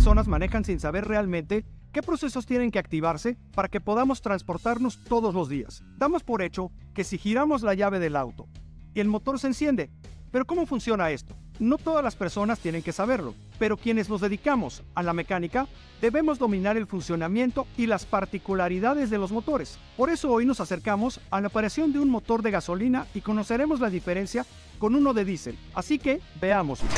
personas manejan sin saber realmente qué procesos tienen que activarse para que podamos transportarnos todos los días. Damos por hecho que si giramos la llave del auto, el motor se enciende. Pero ¿cómo funciona esto? No todas las personas tienen que saberlo, pero quienes nos dedicamos a la mecánica debemos dominar el funcionamiento y las particularidades de los motores. Por eso hoy nos acercamos a la operación de un motor de gasolina y conoceremos la diferencia con uno de diésel. Así que veámoslo.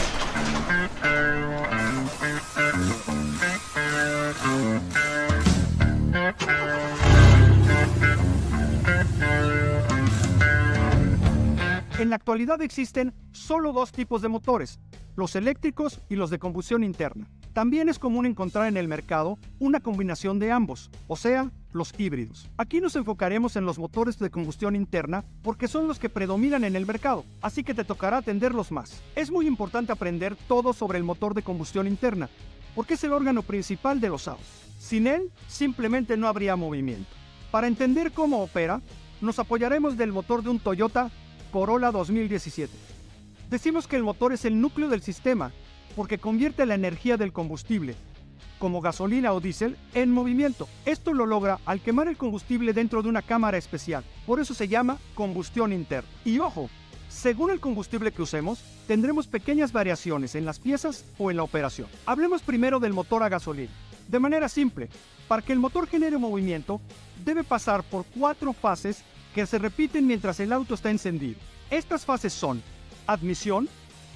En la actualidad existen solo dos tipos de motores, los eléctricos y los de combustión interna. También es común encontrar en el mercado una combinación de ambos, o sea, los híbridos. Aquí nos enfocaremos en los motores de combustión interna porque son los que predominan en el mercado, así que te tocará atenderlos más. Es muy importante aprender todo sobre el motor de combustión interna, porque es el órgano principal de los autos. Sin él, simplemente no habría movimiento. Para entender cómo opera, nos apoyaremos del motor de un Toyota Corolla 2017. Decimos que el motor es el núcleo del sistema porque convierte la energía del combustible, como gasolina o diésel, en movimiento. Esto lo logra al quemar el combustible dentro de una cámara especial. Por eso se llama combustión interna. Y ojo, según el combustible que usemos, tendremos pequeñas variaciones en las piezas o en la operación. Hablemos primero del motor a gasolina. De manera simple, para que el motor genere movimiento, debe pasar por 4 fases que se repiten mientras el auto está encendido. Estas fases son admisión,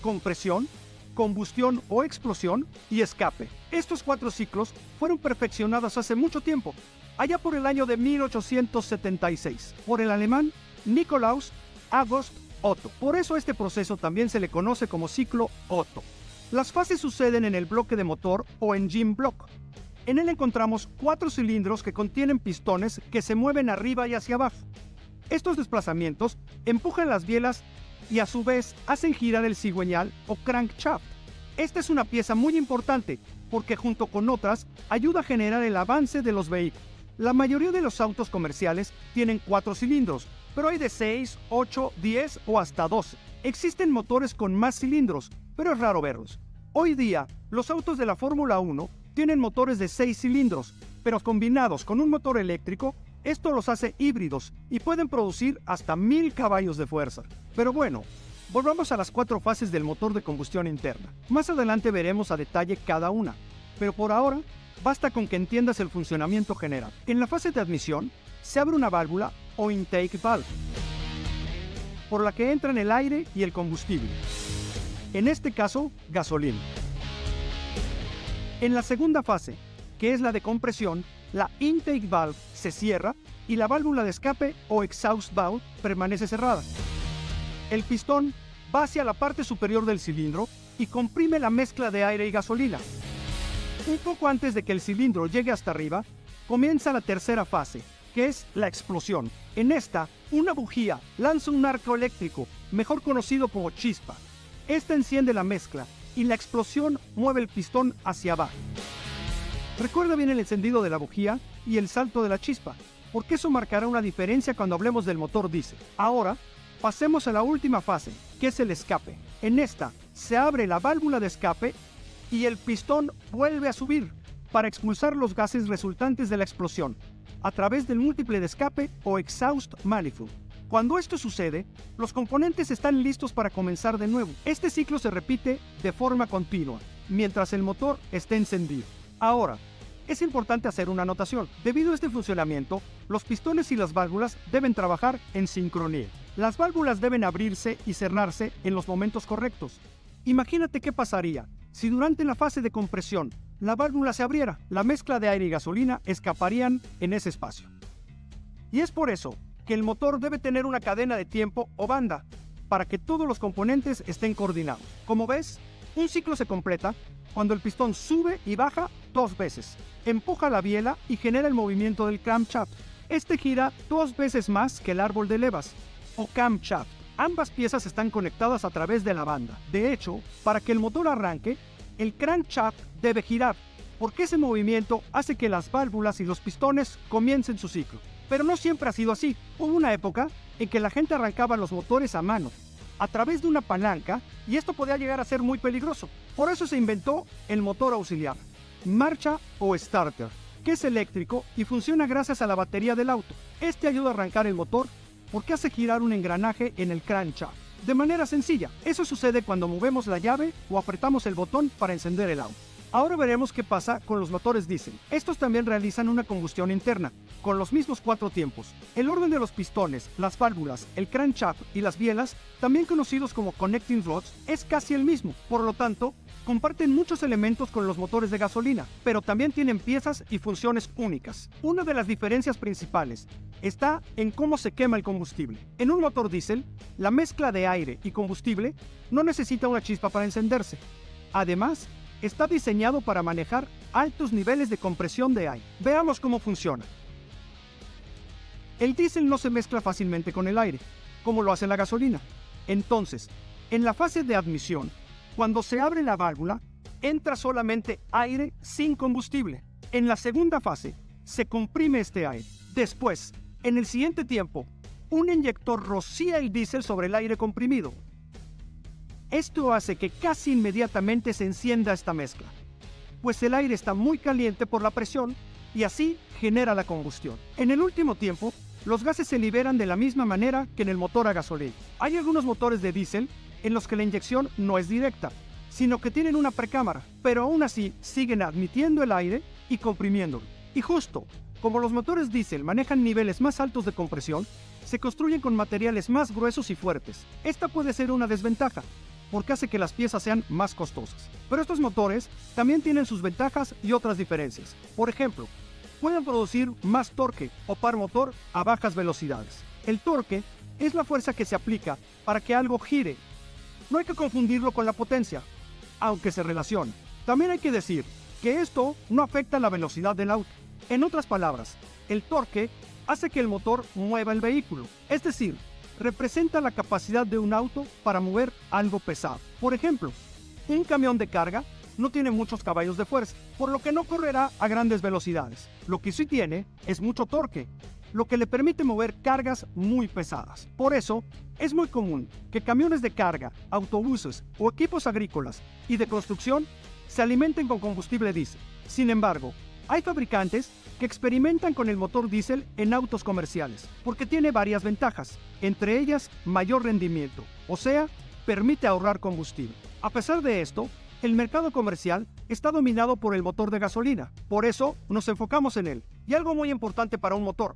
compresión, combustión o explosión y escape. Estos 4 ciclos fueron perfeccionados hace mucho tiempo, allá por el año de 1876, por el alemán Nikolaus August Otto. Por eso este proceso también se le conoce como ciclo Otto. Las fases suceden en el bloque de motor o engine block. En él encontramos 4 cilindros que contienen pistones que se mueven arriba y hacia abajo. Estos desplazamientos empujan las bielas y a su vez hacen girar el cigüeñal o crankshaft. Esta es una pieza muy importante porque junto con otras ayuda a generar el avance de los vehículos. La mayoría de los autos comerciales tienen 4 cilindros, pero hay de 6, 8, 10 o hasta 12. Existen motores con más cilindros, pero es raro verlos. Hoy día, los autos de la Fórmula 1 tienen motores de 6 cilindros, pero combinados con un motor eléctrico, esto los hace híbridos y pueden producir hasta 1000 caballos de fuerza. Pero bueno, volvamos a las 4 fases del motor de combustión interna. Más adelante veremos a detalle cada una, pero por ahora basta con que entiendas el funcionamiento general. En la fase de admisión se abre una válvula o intake valve, por la que entran el aire y el combustible. En este caso, gasolina. En la segunda fase, que es la de compresión, la intake valve se cierra y la válvula de escape o exhaust valve permanece cerrada. El pistón va hacia la parte superior del cilindro y comprime la mezcla de aire y gasolina. Un poco antes de que el cilindro llegue hasta arriba, comienza la tercera fase, que es la explosión. En esta, una bujía lanza un arco eléctrico, mejor conocido como chispa. Esta enciende la mezcla y la explosión mueve el pistón hacia abajo. Recuerda bien el encendido de la bujía y el salto de la chispa, porque eso marcará una diferencia cuando hablemos del motor diésel. Ahora, pasemos a la última fase, que es el escape. En esta, se abre la válvula de escape y el pistón vuelve a subir para expulsar los gases resultantes de la explosión a través del múltiple de escape o exhaust manifold. Cuando esto sucede, los componentes están listos para comenzar de nuevo. Este ciclo se repite de forma continua, mientras el motor esté encendido. Ahora, es importante hacer una anotación. Debido a este funcionamiento, los pistones y las válvulas deben trabajar en sincronía. Las válvulas deben abrirse y cerrarse en los momentos correctos. Imagínate qué pasaría si durante la fase de compresión la válvula se abriera. La mezcla de aire y gasolina escaparían en ese espacio. Y es por eso que el motor debe tener una cadena de tiempo o banda, para que todos los componentes estén coordinados. Como ves, un ciclo se completa cuando el pistón sube y baja 2 veces, empuja la biela y genera el movimiento del crankshaft. Este gira 2 veces más que el árbol de levas, o camshaft. Ambas piezas están conectadas a través de la banda. De hecho, para que el motor arranque, el crankshaft debe girar, porque ese movimiento hace que las válvulas y los pistones comiencen su ciclo. Pero no siempre ha sido así. Hubo una época en que la gente arrancaba los motores a mano, a través de una palanca, y esto podía llegar a ser muy peligroso. Por eso se inventó el motor auxiliar. marcha o starter, que es eléctrico y funciona gracias a la batería del auto. Este ayuda a arrancar el motor porque hace girar un engranaje en el crankshaft. De manera sencilla, eso sucede cuando movemos la llave o apretamos el botón para encender el auto. Ahora veremos qué pasa con los motores diésel. Estos también realizan una combustión interna, con los mismos 4 tiempos. El orden de los pistones, las válvulas, el crankshaft y las bielas, también conocidos como connecting rods, es casi el mismo. Por lo tanto, comparten muchos elementos con los motores de gasolina, pero también tienen piezas y funciones únicas. Una de las diferencias principales está en cómo se quema el combustible. En un motor diésel, la mezcla de aire y combustible no necesita una chispa para encenderse. Además, está diseñado para manejar altos niveles de compresión de aire. Veamos cómo funciona. El diésel no se mezcla fácilmente con el aire, como lo hace la gasolina. Entonces, en la fase de admisión, cuando se abre la válvula, entra solamente aire sin combustible. En la segunda fase, se comprime este aire. Después, en el siguiente tiempo, un inyector rocía el diésel sobre el aire comprimido. Esto hace que casi inmediatamente se encienda esta mezcla, pues el aire está muy caliente por la presión y así genera la combustión. En el último tiempo, los gases se liberan de la misma manera que en el motor a gasolina. Hay algunos motores de diésel en los que la inyección no es directa, sino que tienen una precámara, pero aún así siguen admitiendo el aire y comprimiéndolo. Y justo como los motores diésel manejan niveles más altos de compresión, se construyen con materiales más gruesos y fuertes. Esta puede ser una desventaja, porque hace que las piezas sean más costosas. Pero estos motores también tienen sus ventajas y otras diferencias. Por ejemplo, pueden producir más torque o par motor a bajas velocidades. El torque es la fuerza que se aplica para que algo gire. No hay que confundirlo con la potencia, aunque se relaciona. También hay que decir que esto no afecta la velocidad del auto. En otras palabras, el torque hace que el motor mueva el vehículo, es decir, representa la capacidad de un auto para mover algo pesado. Por ejemplo, un camión de carga no tiene muchos caballos de fuerza, por lo que no correrá a grandes velocidades. Lo que sí tiene es mucho torque, lo que le permite mover cargas muy pesadas. Por eso, es muy común que camiones de carga, autobuses o equipos agrícolas y de construcción se alimenten con combustible diésel. Sin embargo, hay fabricantes que experimentan con el motor diésel en autos comerciales, porque tiene varias ventajas, entre ellas mayor rendimiento, o sea, permite ahorrar combustible. A pesar de esto, el mercado comercial está dominado por el motor de gasolina, por eso nos enfocamos en él. Y algo muy importante para un motor,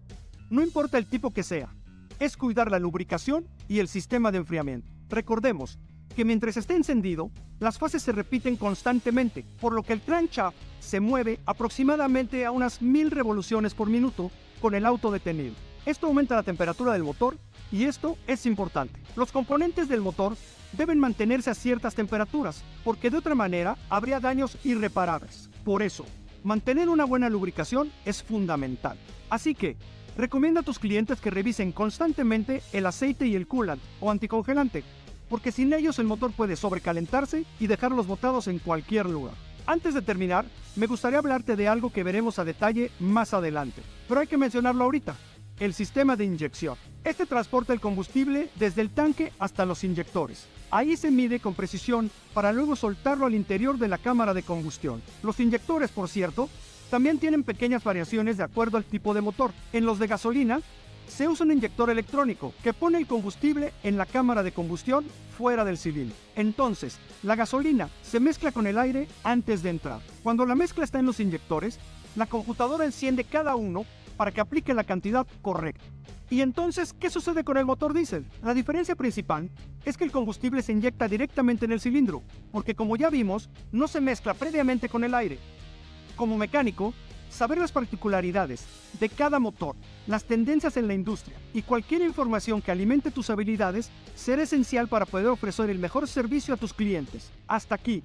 no importa el tipo que sea, es cuidar la lubricación y el sistema de enfriamiento. Recordemos que mientras esté encendido, las fases se repiten constantemente, por lo que el crankshaft se mueve aproximadamente a unas 1000 revoluciones por minuto con el auto detenido. Esto aumenta la temperatura del motor y esto es importante. Los componentes del motor deben mantenerse a ciertas temperaturas, porque de otra manera habría daños irreparables. Por eso, mantener una buena lubricación es fundamental. Así que, recomienda a tus clientes que revisen constantemente el aceite y el coolant o anticongelante, porque sin ellos el motor puede sobrecalentarse y dejarlos botados en cualquier lugar. Antes de terminar, me gustaría hablarte de algo que veremos a detalle más adelante, pero hay que mencionarlo ahorita: el sistema de inyección. Este transporta el combustible desde el tanque hasta los inyectores. Ahí se mide con precisión para luego soltarlo al interior de la cámara de combustión. Los inyectores, por cierto, también tienen pequeñas variaciones de acuerdo al tipo de motor. En los de gasolina, se usa un inyector electrónico que pone el combustible en la cámara de combustión fuera del cilindro. Entonces, la gasolina se mezcla con el aire antes de entrar. Cuando la mezcla está en los inyectores, la computadora enciende cada uno para que aplique la cantidad correcta. ¿Y entonces qué sucede con el motor diésel? La diferencia principal es que el combustible se inyecta directamente en el cilindro, porque como ya vimos, no se mezcla previamente con el aire. Como mecánico, saber las particularidades de cada motor, las tendencias en la industria y cualquier información que alimente tus habilidades será esencial para poder ofrecer el mejor servicio a tus clientes. Hasta aquí,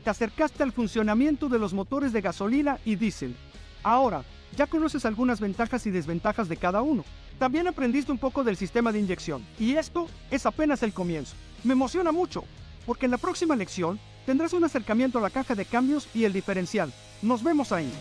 te acercaste al funcionamiento de los motores de gasolina y diésel. Ahora, ya conoces algunas ventajas y desventajas de cada uno. También aprendiste un poco del sistema de inyección, y esto es apenas el comienzo. Me emociona mucho, porque en la próxima lección tendrás un acercamiento a la caja de cambios y el diferencial. Nos vemos ahí.